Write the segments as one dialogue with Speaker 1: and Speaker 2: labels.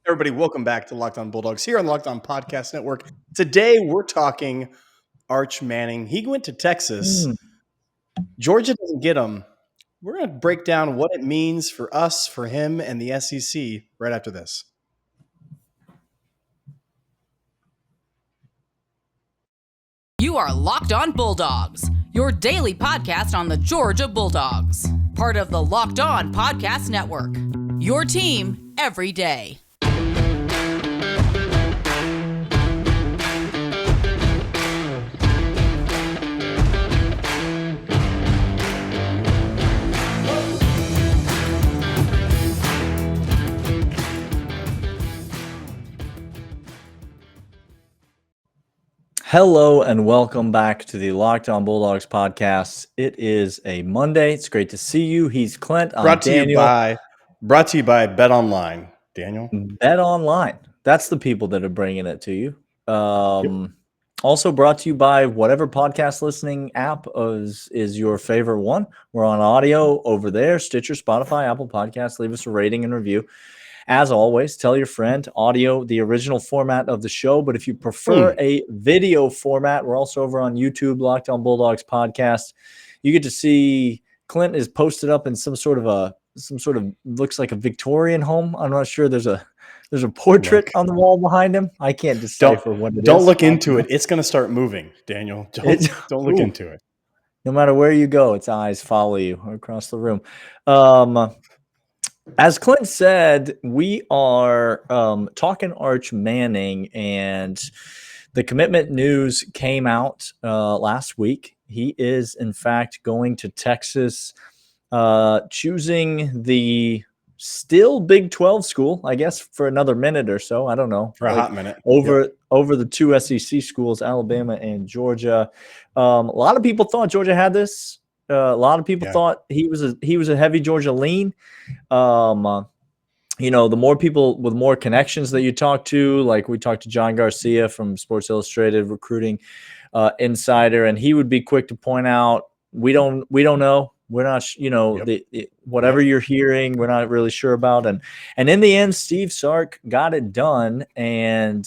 Speaker 1: Everybody, welcome back to Locked On Bulldogs here on the Locked On Podcast Network. Today, we're talking Arch Manning. He went to Texas. Georgia doesn't get him. We're going to break down what it means for us, for him, and the SEC right after this.
Speaker 2: You are Locked On Bulldogs, your daily podcast on the Georgia Bulldogs. Part of the Locked On Podcast Network, your team every day.
Speaker 3: Hello and welcome back to the Locked On Bulldogs podcast. It is a Monday. It's great to see you. He's Clint. I'm Daniel.
Speaker 1: Brought to you by BetOnline. Daniel?
Speaker 3: BetOnline. That's the people that are bringing it to you. Also brought to you by whatever podcast listening app is your favorite one. We're on audio over there, Stitcher, Spotify, Apple Podcasts. Leave us a rating and review. As always, tell your friend, audio, the original format of the show. But if you prefer a video format, we're also over on YouTube, Locked On Bulldogs podcast. You get to see Clint is posted up in some sort of looks like a Victorian home. I'm not sure. There's a portrait on the wall behind him. I can't decipher what it is.
Speaker 1: Don't look into it. It's going to start moving, Daniel. Don't look into it.
Speaker 3: No matter where you go, its eyes follow you across the room. As Clint said, we are talking Arch Manning, and the commitment news came out last week. He is, in fact, going to Texas, choosing the still Big 12 school, I guess, for another minute or so. I don't know.
Speaker 1: For a hot minute.
Speaker 3: Over the two SEC schools, Alabama and Georgia. A lot of people thought Georgia had this. A lot of people thought he was a heavy Georgia lean. The more people with more connections that you talk to, like we talked to John Garcia from Sports Illustrated recruiting insider, and he would be quick to point out, we don't know. We're not, whatever you're hearing, we're not really sure about. And in the end, Steve Sark got it done, and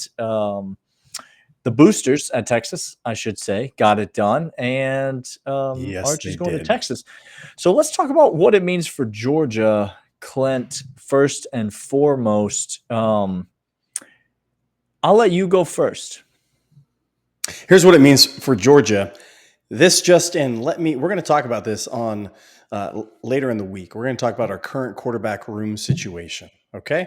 Speaker 3: the boosters at Texas, I should say, got it done, and Arch is going to Texas. So let's talk about what it means for Georgia, Clint, first and foremost. I'll let you go first.
Speaker 1: Here's what it means for Georgia. We're going to talk about this on later in the week. We're going to talk about our current quarterback room situation, okay?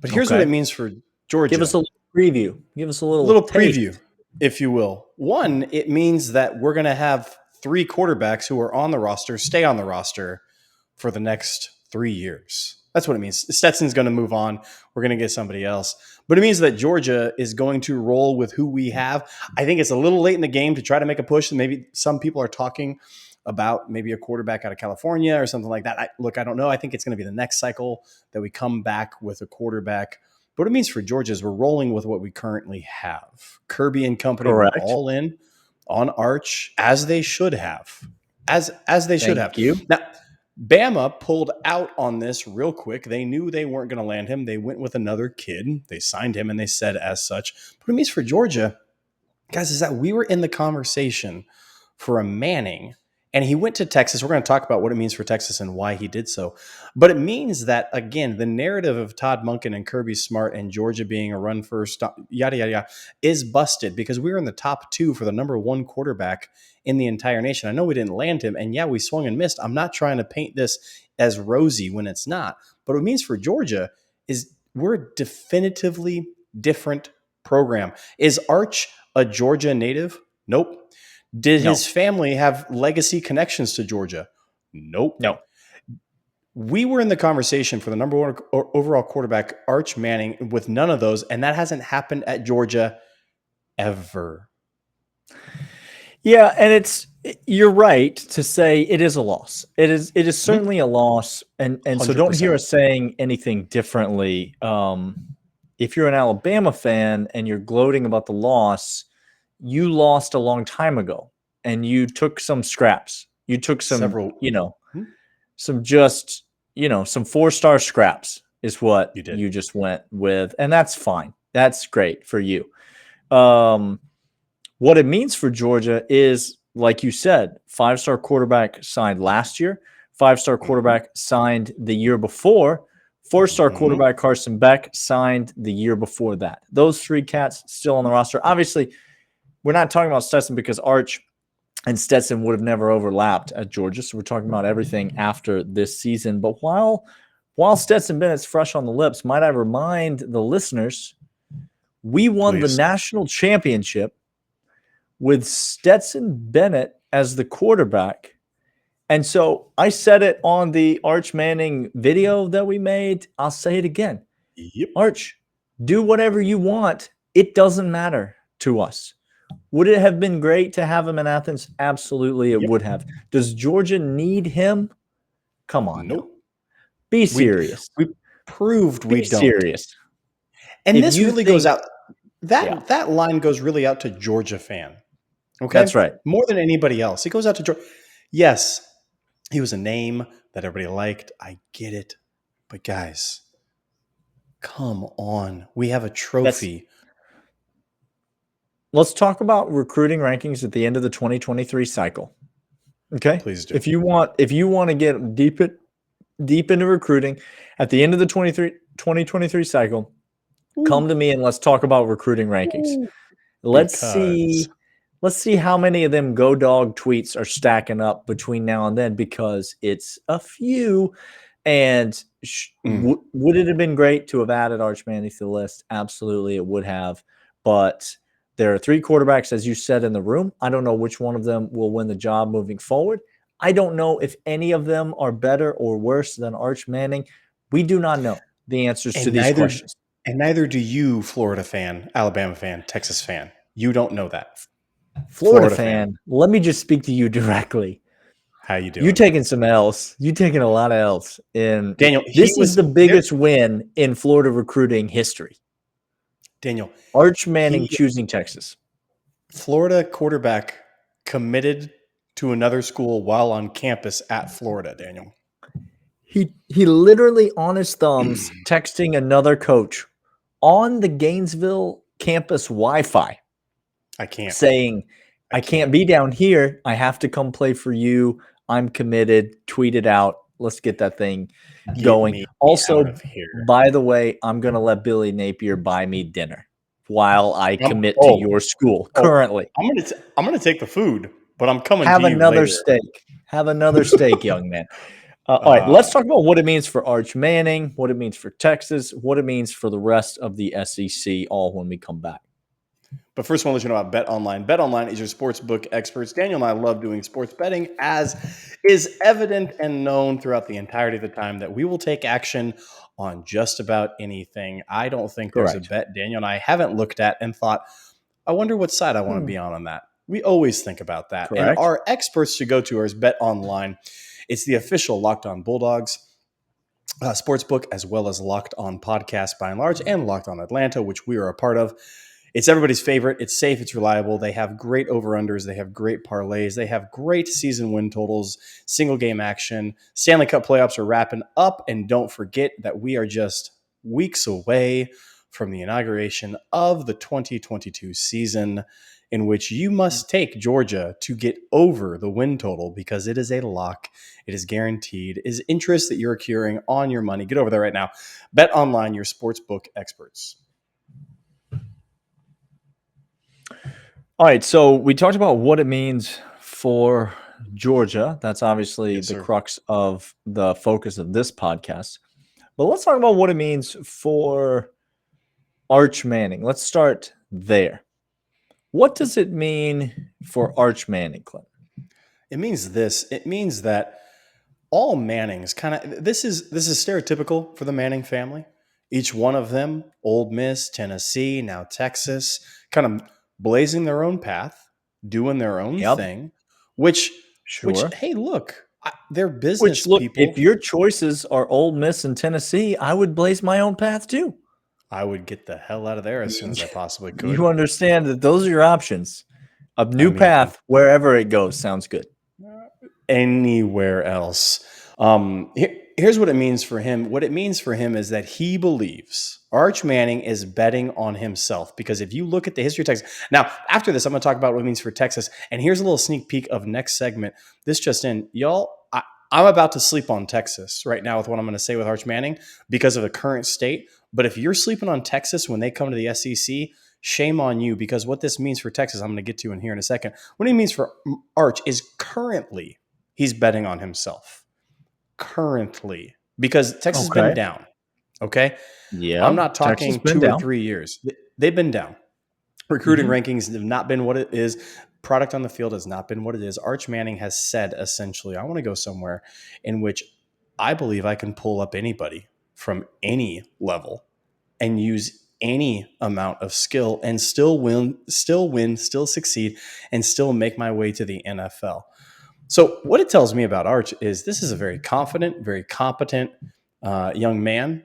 Speaker 1: But here's what it means for Georgia.
Speaker 3: Give us a little preview. Give us a
Speaker 1: little preview, if you will. One, it means that we're going to have 3 quarterbacks who are on the roster stay on the roster for the next 3 years. That's what it means. Stetson's going to move on. We're going to get somebody else. But it means that Georgia is going to roll with who we have. I think it's a little late in the game to try to make a push. And maybe some people are talking about maybe a quarterback out of California or something like that. I don't know. I think it's going to be the next cycle that we come back with a quarterback. But what it means for Georgia is we're rolling with what we currently have. Kirby and company were all in on Arch, as they should have. As they should have.
Speaker 3: You.
Speaker 1: Now, Bama pulled out on this real quick. They knew they weren't going to land him. They went with another kid. They signed him, and they said as such. But what it means for Georgia, guys, is that we were in the conversation for a Manning, and he went to Texas. We're going to talk about what it means for Texas and why he did so. But it means that, again, the narrative of Todd Monken and Kirby Smart and Georgia being a run first, yada, yada, yada, is busted because we were in the top 2 for the number 1 quarterback in the entire nation. I know we didn't land him, and we swung and missed. I'm not trying to paint this as rosy when it's not. But what it means for Georgia is we're a definitively different program. Is Arch a Georgia native? Nope. Did his family have legacy connections to Georgia? Nope.
Speaker 3: No.
Speaker 1: We were in the conversation for the number 1 overall quarterback, Arch Manning, with none of those, and that hasn't happened at Georgia ever.
Speaker 3: Yeah, and you're right to say it is a loss. It is certainly a loss, and so don't hear us saying anything differently. If you're an Alabama fan and you're gloating about the loss, you lost a long time ago, and you took some scraps. You took some, some 4-star scraps is what
Speaker 1: You did.
Speaker 3: you just went with, and that's fine. That's great for you. What it means for Georgia is, like you said, 5-star quarterback signed last year, 5-star quarterback signed the year before, 4-star quarterback Carson Beck signed the year before that. Those 3 cats still on the roster. Obviously, we're not talking about Stetson because Arch and Stetson would have never overlapped at Georgia. So we're talking about everything after this season. But while Stetson Bennett's fresh on the lips, might I remind the listeners, we won the national championship with Stetson Bennett as the quarterback. And so I said it on the Arch Manning video that we made. I'll say it again.
Speaker 1: Yep.
Speaker 3: Arch, do whatever you want. It doesn't matter to us. Would it have been great to have him in Athens? Absolutely, it would have. Does Georgia need him? Come on.
Speaker 1: Nope.
Speaker 3: Now. Be serious.
Speaker 1: We proved we don't.
Speaker 3: Be serious.
Speaker 1: And if this really goes out. That line goes really out to Georgia fan. Okay,
Speaker 3: that's right.
Speaker 1: More than anybody else, it goes out to Georgia. Yes, he was a name that everybody liked. I get it, but guys, come on. We have a trophy.
Speaker 3: Let's talk about recruiting rankings at the end of the 2023 cycle. Okay,
Speaker 1: please do.
Speaker 3: If you want to get deep into recruiting at the end of the 2023 cycle, come to me and let's talk about recruiting rankings. Let's see how many of them Go Dog tweets are stacking up between now and then, because it's a few. And would it have been great to have added Arch Manning to the list? Absolutely, it would have. But there are 3 quarterbacks, as you said, in the room. I don't know which one of them will win the job moving forward. I don't know if any of them are better or worse than Arch Manning. We do not know the answers to these questions.
Speaker 1: And neither do you, Florida fan, Alabama fan, Texas fan. You don't know that.
Speaker 3: Florida fan, let me just speak to you directly.
Speaker 1: How you doing?
Speaker 3: You taking some L's. You taking a lot of L's. And
Speaker 1: Daniel,
Speaker 3: this is the biggest win in Florida recruiting history.
Speaker 1: Daniel,
Speaker 3: Arch Manning choosing Texas.
Speaker 1: Florida quarterback committed to another school while on campus at Florida, Daniel.
Speaker 3: He literally on his thumbs texting another coach on the Gainesville campus Wi-Fi.
Speaker 1: I can't.
Speaker 3: Saying, I can't be down here. I have to come play for you. I'm committed. Tweet it out. Let's get that thing going. Also, by the way, I'm going to let Billy Napier buy me dinner while I commit to your school currently.
Speaker 1: I'm going to take the food, but I'm coming
Speaker 3: Have
Speaker 1: to you
Speaker 3: another
Speaker 1: later.
Speaker 3: steak. Have another steak, young man. All right, let's talk about what it means for Arch Manning, what it means for Texas, what it means for the rest of the SEC, all when we come back.
Speaker 1: But first, I want to let you know about BetOnline. BetOnline is your sportsbook experts. Daniel and I love doing sports betting, as is evident and known throughout the entirety of the time that we will take action on just about anything. I don't think there's a bet Daniel and I haven't looked at and thought, I wonder what side I want to be on that. We always think about that.
Speaker 3: Correct.
Speaker 1: And our experts to go to is BetOnline. It's the official Locked On Bulldogs sportsbook, as well as Locked On Podcast by and large, and Locked On Atlanta, which we are a part of. It's everybody's favorite. It's safe. It's reliable. They have great over-unders. They have great parlays. They have great season win totals, single game action. Stanley Cup playoffs are wrapping up. And don't forget that we are just weeks away from the inauguration of the 2022 season, in which you must take Georgia to get over the win total, because it is a lock. It is guaranteed. It is interest that you're accruing on your money. Get over there right now. BetOnline, your sportsbook experts.
Speaker 3: All right, so we talked about what it means for Georgia. That's obviously the crux of the focus of this podcast. But let's talk about what it means for Arch Manning. Let's start there. What does it mean for Arch Manning, Clint?
Speaker 1: It means this. It means that all Mannings this is stereotypical for the Manning family. Each one of them, Ole Miss, Tennessee, now Texas, kind of blazing their own path, doing their own thing, which, hey, look, they're business people.
Speaker 3: If your choices are Ole Miss and Tennessee, I would blaze my own path too.
Speaker 1: I would get the hell out of there as soon as I possibly could.
Speaker 3: You understand that those are your options. A new path, wherever it goes, sounds good.
Speaker 1: Anywhere else. here's what it means for him. What it means for him is that he believes Arch Manning is betting on himself. Because if you look at the history of Texas, now after this, I'm going to talk about what it means for Texas. And here's a little sneak peek of next segment. This just in, y'all. I'm about to sleep on Texas right now with what I'm going to say with Arch Manning because of the current state. But if you're sleeping on Texas when they come to the SEC, shame on you, because what this means for Texas, I'm going to get to in here in a second. What it means for Arch is currently he's betting on himself. Currently, because Texas has been down. Okay.
Speaker 3: Yeah.
Speaker 1: I'm not talking 2 or 3 years. They've been down. Recruiting rankings have not been what it is. Product on the field has not been what it is. Arch Manning has said, essentially, I want to go somewhere in which I believe I can pull up anybody from any level and use any amount of skill and still win, still succeed, and still make my way to the NFL. So what it tells me about Arch is this is a very confident, very competent young man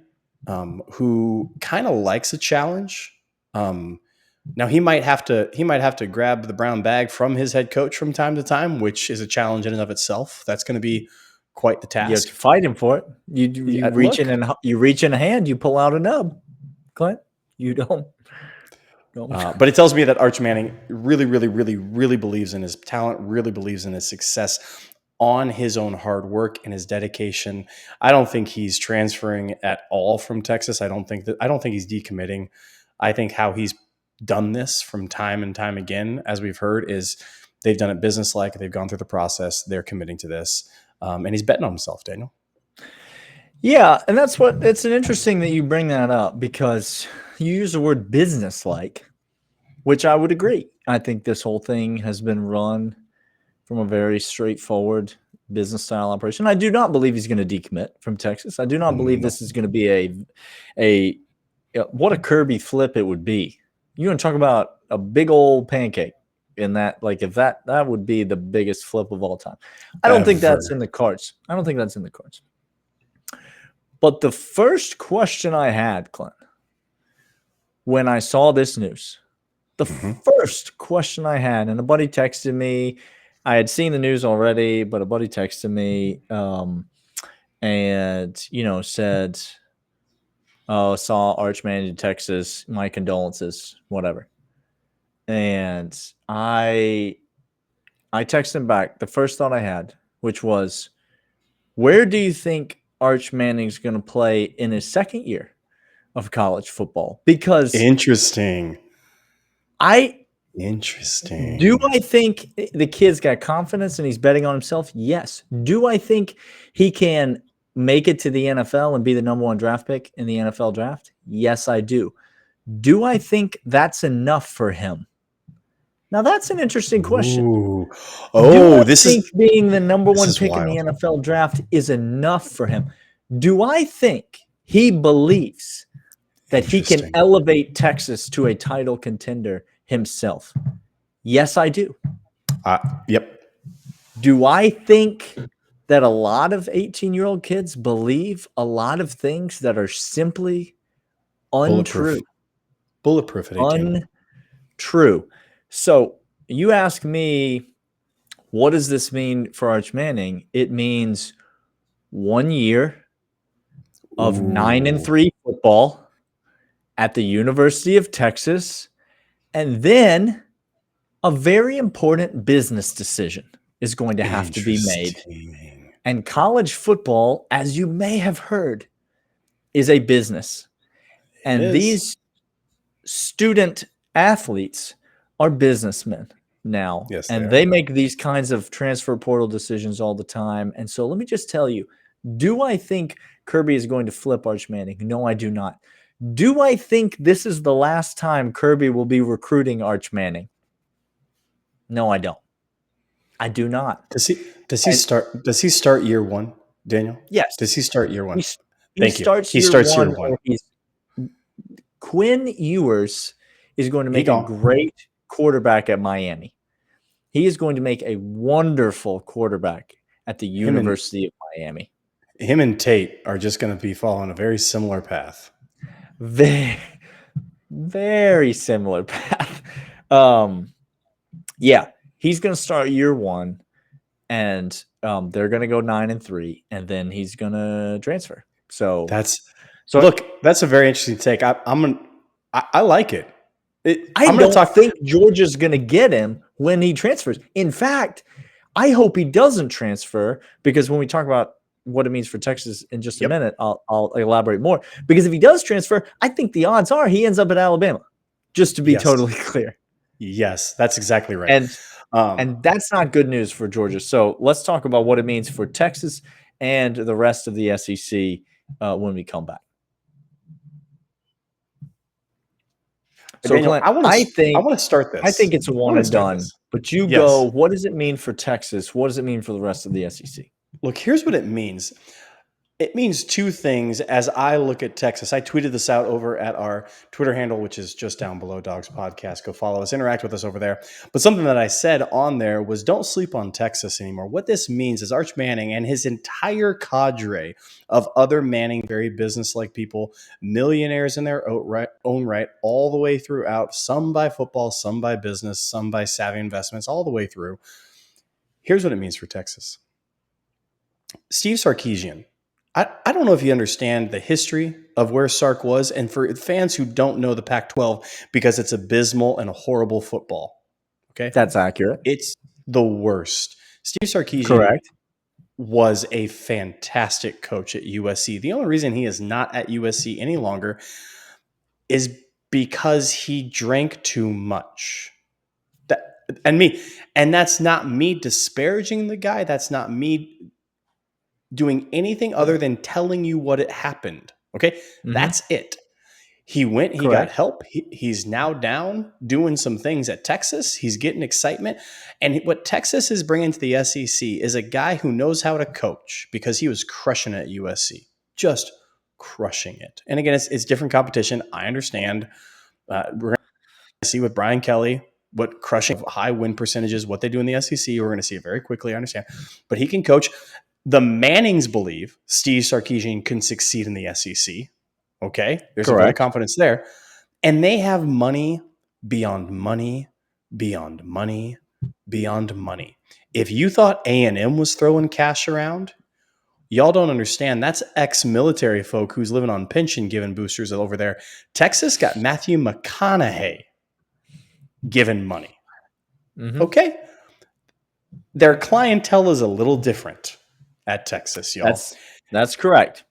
Speaker 1: who kind of likes a challenge. Now he might have to grab the brown bag from his head coach from time to time, which is a challenge in and of itself. That's going to be quite the task.
Speaker 3: You have to fight him for it. You reach in a hand, you pull out a nub. Clint, you don't.
Speaker 1: But it tells me that Arch Manning really, really, really, really believes in his talent, really believes in his success on his own hard work and his dedication. I don't think he's transferring at all from Texas. I don't think he's decommitting. I think how he's done this from time and time again, as we've heard, is they've done it business-like. They've gone through the process. They're committing to this. And he's betting on himself, Daniel.
Speaker 3: Yeah, and it's an interesting that you bring that up, because you use the word business-like, which I would agree. I think this whole thing has been run from a very straightforward business-style operation. I do not believe he's going to decommit from Texas. I do not believe this is going to be a what a Kirby flip it would be. You want to talk about a big old pancake in that, like, if that would be the biggest flip of all time. I don't think that's in the cards. But the first question I had, Clint, when I saw this news, the first question I had, and a buddy texted me, I had seen the news already, but a buddy texted me and, said, oh, saw Arch Manning in Texas, my condolences, whatever. And I texted him back the first thought I had, which was, where do you think Arch Manning's going to play in his second year of college football? Because
Speaker 1: Interesting.
Speaker 3: Do I think the kid's got confidence and he's betting on himself? Yes. Do I think he can make it to the NFL and be the number one draft pick in the NFL draft? Yes, I do. Do I think that's enough for him? Now, that's an interesting question.
Speaker 1: Ooh.
Speaker 3: Do I think being the number one pick in the NFL draft is enough for him? Do I think he believes that he can elevate Texas to a title contender himself? Yes, I do.
Speaker 1: Yep.
Speaker 3: Do I think that a lot of 18-year-old kids believe a lot of things that are simply untrue?
Speaker 1: Bulletproof at 18.
Speaker 3: Untrue. So you ask me, what does this mean for Arch Manning? It means 1 year of 9-3 football at the University of Texas, and then a very important business decision is going to have to be made. And college football, as you may have heard, is a business. And these student athletes are businessmen now.
Speaker 1: Yes,
Speaker 3: and they make these kinds of transfer portal decisions all the time. And so let me just tell you, do I think Kirby is going to flip Arch Manning? No, I do not. Do I think this is the last time Kirby will be recruiting Arch Manning? No, I don't. I do not.
Speaker 1: Does he start year one, Daniel?
Speaker 3: Yes.
Speaker 1: Does he start year one?
Speaker 3: He starts year one. Quinn Ewers is going to make a great quarterback at Miami. He is going to make a wonderful quarterback at the University of Miami.
Speaker 1: Him and Tate are just going to be following a very similar path.
Speaker 3: Very, very similar path. Yeah, he's going to start year one, and they're going to go 9-3, and then he's going to transfer. So
Speaker 1: that's a very interesting take. I like it.
Speaker 3: I don't think Georgia's going to get him when he transfers. In fact, I hope he doesn't transfer, because when we talk about what it means for Texas in just a minute, I'll elaborate more. Because if he does transfer, I think the odds are he ends up at Alabama, just to be totally clear.
Speaker 1: Yes, that's exactly right.
Speaker 3: And that's not good news for Georgia. So let's talk about what it means for Texas and the rest of the SEC when we come back. So,
Speaker 1: Daniel,
Speaker 3: Clint,
Speaker 1: I want to start this.
Speaker 3: I think it's a one and done. But you go, what does it mean for Texas? What does it mean for the rest of the SEC?
Speaker 1: Look, here's what it means. It means two things as I look at Texas. I tweeted this out over at our Twitter handle, which is just down below Dawgs Podcast. Go follow us, interact with us over there. But something that I said on there was don't sleep on Texas anymore. What this means is Arch Manning and his entire cadre of other Manning, very business-like people, millionaires in their own right, all the way throughout, some by football, some by business, some by savvy investments, all the way through. Here's what it means for Texas. Steve Sarkisian. I don't know if you understand the history of where Sark was, and for fans who don't know the Pac-12, because it's abysmal and horrible football. Okay,
Speaker 3: that's accurate.
Speaker 1: It's the worst. Steve Sarkisian was a fantastic coach at USC. The only reason he is not at USC any longer is because he drank too much. And that's not me disparaging the guy. That's not me doing anything other than telling you what it happened. Okay. Mm-hmm. That's it. He went, he got help. He's now down doing some things at Texas. He's getting excitement. And what Texas is bringing to the SEC is a guy who knows how to coach, because he was crushing it at USC, just crushing it. And again, it's different competition. I understand. We're going to see with Brian Kelly, what crushing high win percentages, what they do in the SEC. We're going to see it very quickly. I understand. But he can coach. The Mannings believe Steve Sarkisian can succeed in the SEC. Okay. There's a lot of confidence there. And they have money beyond money, beyond money, beyond money. If you thought A&M was throwing cash around, y'all don't understand. That's ex-military folk who's living on pension giving boosters over there. Texas got Matthew McConaughey giving money. Mm-hmm. Okay. Their clientele is a little different at Texas, y'all.
Speaker 3: That's correct.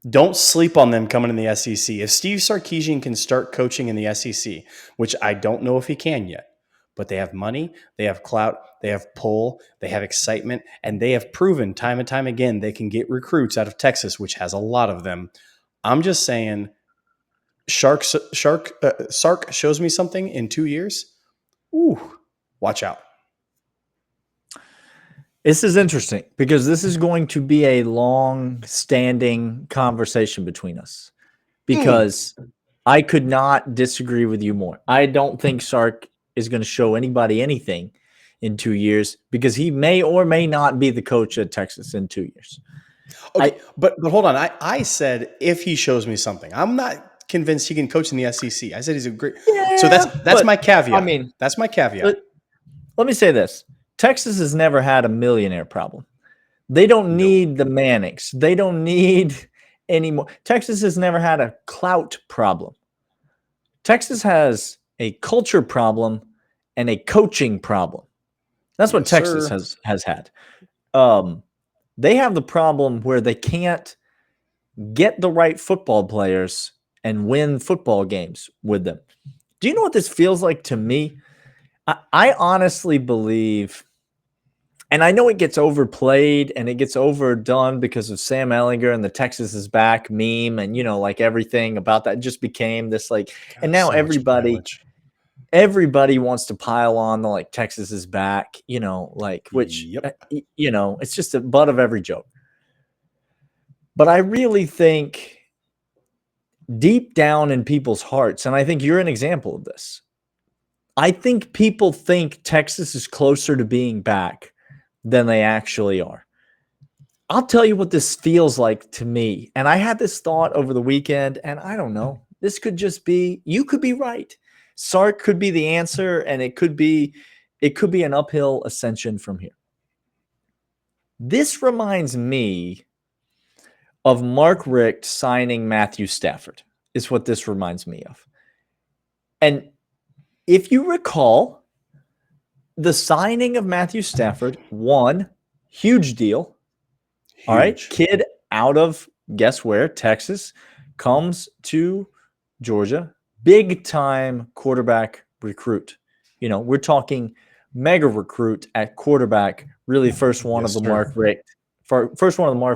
Speaker 1: Don't sleep on them coming in the SEC. If Steve Sarkisian can start coaching in the SEC, which I don't know if he can yet, but they have money, they have clout, they have pull, they have excitement, and they have proven time and time again they can get recruits out of Texas, which has a lot of them. I'm just saying, Sark shows me something in 2 years. Ooh, watch out.
Speaker 3: This is interesting, because this is going to be a long-standing conversation between us, because I could not disagree with you more. I don't think Sark is going to show anybody anything in 2 years, because he may or may not be the coach at Texas in 2 years.
Speaker 1: Okay, but hold on. I said if he shows me something. I'm not convinced he can coach in the SEC. I said he's a great. Yeah, so that's my caveat. I mean, that's my caveat.
Speaker 3: Let me say this. Texas has never had a millionaire problem. They don't need the Mannings. They don't need any more. Texas has never had a clout problem. Texas has a culture problem and a coaching problem. That's what Texas has had. They have the problem where they can't get the right football players and win football games with them. Do you know what this feels like to me? I honestly believe, and I know it gets overplayed and it gets overdone because of Sam Ehlinger and the Texas is back meme, and like everything about that just became this and now everybody wants to pile on the Texas is back, which it's just the butt of every joke. But I really think deep down in people's hearts, and I think you're an example of this, I think people think Texas is closer to being back than they actually are. I'll tell you what this feels like to me. And I had this thought over the weekend, and I don't know. This could just be, you could be right. Sark could be the answer, and it could be an uphill ascension from here. This reminds me of Mark Richt signing Matthew Stafford, is what this reminds me of. And if you recall, the signing of Matthew Stafford, one, huge deal. All right, kid out of, guess where, Texas, comes to Georgia, big time quarterback recruit. We're talking mega recruit at quarterback, really first one of the Mark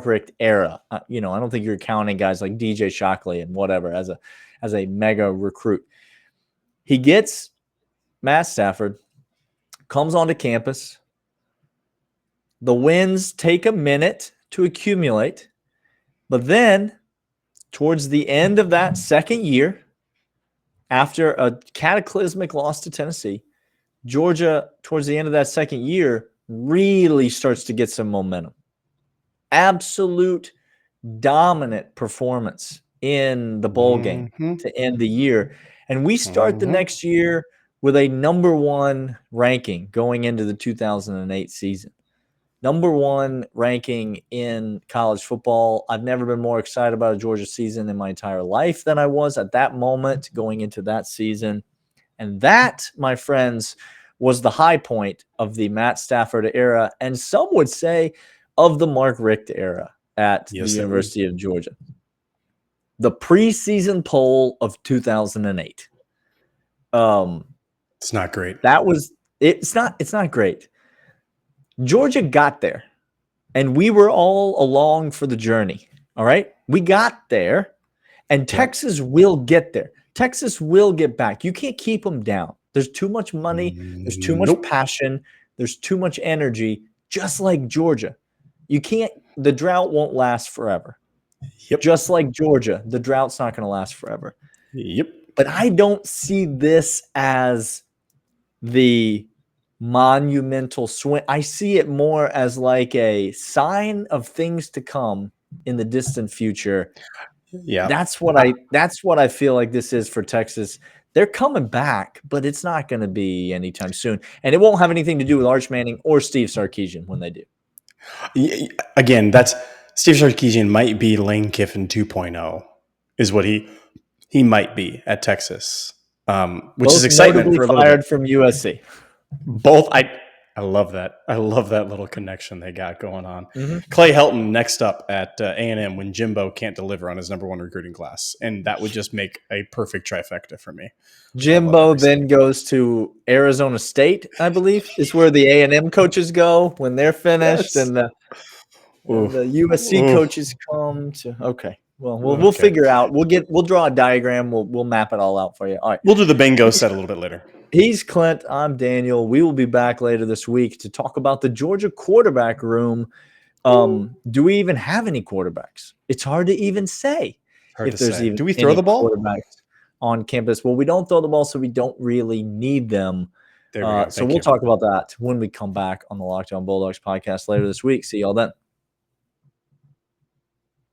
Speaker 3: Richt era. I don't think you're counting guys like DJ Shockley and whatever as a mega recruit. He gets Matt Stafford, comes onto campus. The wins take a minute to accumulate, but then towards the end of that second year, after a cataclysmic loss to Tennessee, Georgia, towards the end of that second year, really starts to get some momentum. Absolute dominant performance in the bowl game to end the year. And we start the next year with a number one ranking going into the 2008 season. Number one ranking in college football. I've never been more excited about a Georgia season in my entire life than I was at that moment going into that season. And that, my friends, was the high point of the Matt Stafford era, and some would say of the Mark Richt era at the University of Georgia. The preseason poll of 2008.
Speaker 1: It's not great.
Speaker 3: It's not great. Georgia got there, and we were all along for the journey. All right, we got there, and Texas will get there. Texas will get back. You can't keep them down. There's too much money. There's too much passion. There's too much energy, just like Georgia. The drought won't last forever.
Speaker 1: Yep.
Speaker 3: Just like Georgia, the drought's not going to last forever.
Speaker 1: Yep.
Speaker 3: But I don't see this as the monumental swing. I see it more as like a sign of things to come in the distant future.
Speaker 1: Yeah.
Speaker 3: That's what I feel like this is for Texas. They're coming back, but it's not going to be anytime soon. And it won't have anything to do with Arch Manning or Steve Sarkisian when they do.
Speaker 1: Again, that's Steve Sarkisian might be Lane Kiffin 2.0 is what he might be at Texas, which is excitement for a little
Speaker 3: fired
Speaker 1: bit.
Speaker 3: from USC.
Speaker 1: Both. I love that. I love that little connection they got going on. Clay Helton next up at A&M when Jimbo can't deliver on his number one recruiting class. And that would just make a perfect trifecta for me.
Speaker 3: Jimbo then goes to Arizona State, I believe, is where the A&M coaches go when they're finished. Yes. And the USC coaches come to – okay. Well, we'll figure out. We'll draw a diagram. We'll map it all out for you. All right.
Speaker 1: We'll do the bingo set a little bit later.
Speaker 3: He's Clint. I'm Daniel. We will be back later this week to talk about the Georgia quarterback room. Do we even have any quarterbacks? It's hard to even say if there's even.
Speaker 1: Do we throw the ball?
Speaker 3: Quarterbacks on campus? Well, we don't throw the ball, so we don't really need them.
Speaker 1: There we go.
Speaker 3: So we'll talk about that when we come back on the Locked On Bulldogs podcast later this week. See y'all then.